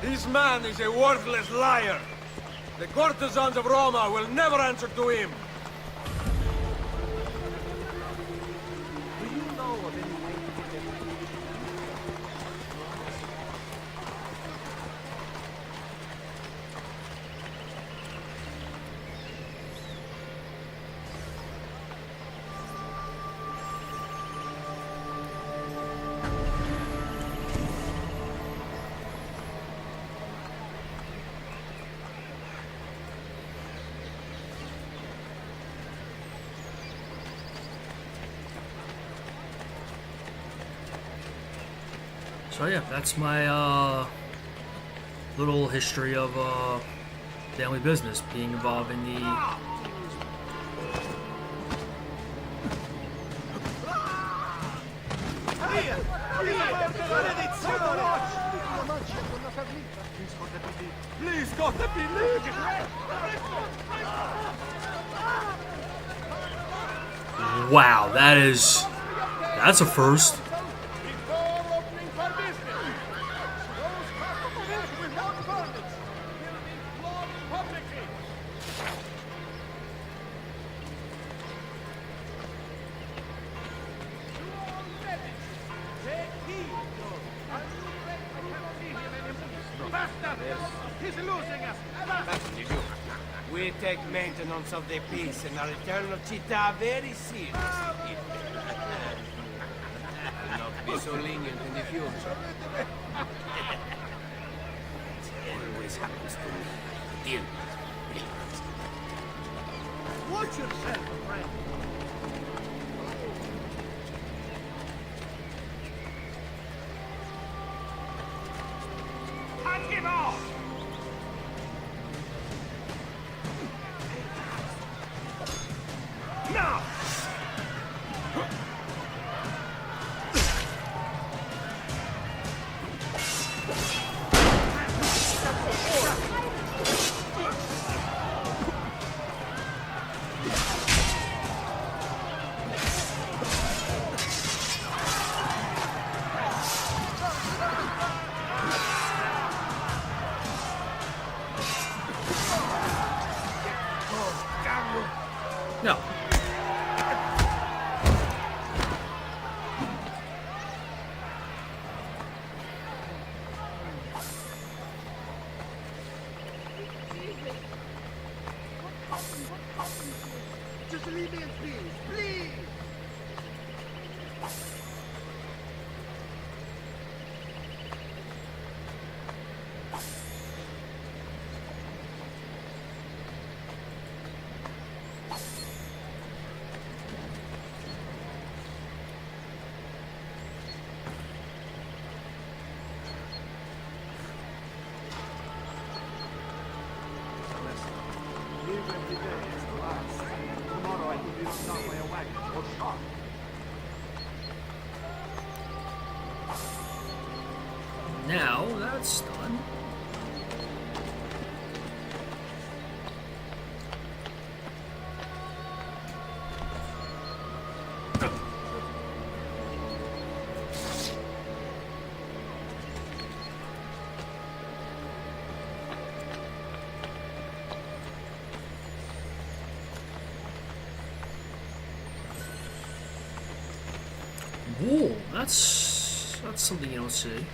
This man is a worthless liar. The courtesans of Roma will never answer to him. Do you know of any way to get them? So yeah, that's my little history of family business, being involved in the... Please, God, let me live! Wow, that's a first. He's losing us! We take maintenance of the peace and our eternal città very seriously. Will not be so lenient in the future. It always happens to me. Deal with villains. Watch yourself, friend! Cut him off! Now! No. Just leave me in peace, please! Live every day as the last. Tomorrow I could be run down by a wagon or shot. Now that's done. Wool, that's something you don't see.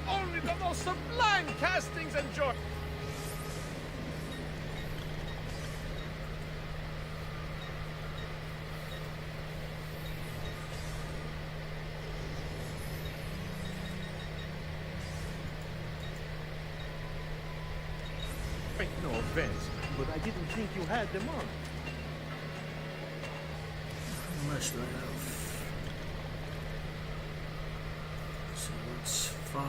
Only the most sublime castings enjoy. No offense, but I didn't think you had them on. How much do I have? So it's 5.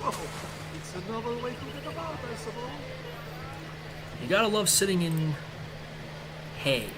Oh, it's a novel way to get about, I suppose. You gotta love sitting in hay.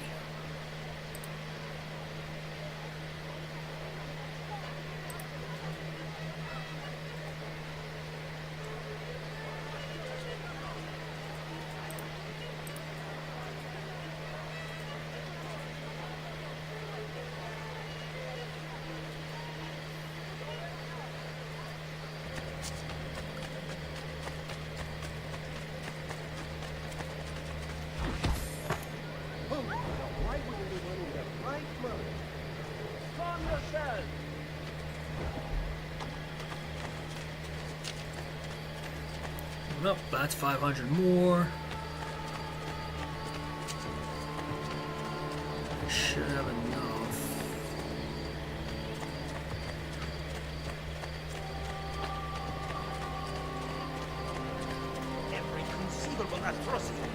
Why would anyone in their right mind? Calm yourself! Nope, that's 500 more. I should have enough. Every conceivable atrocity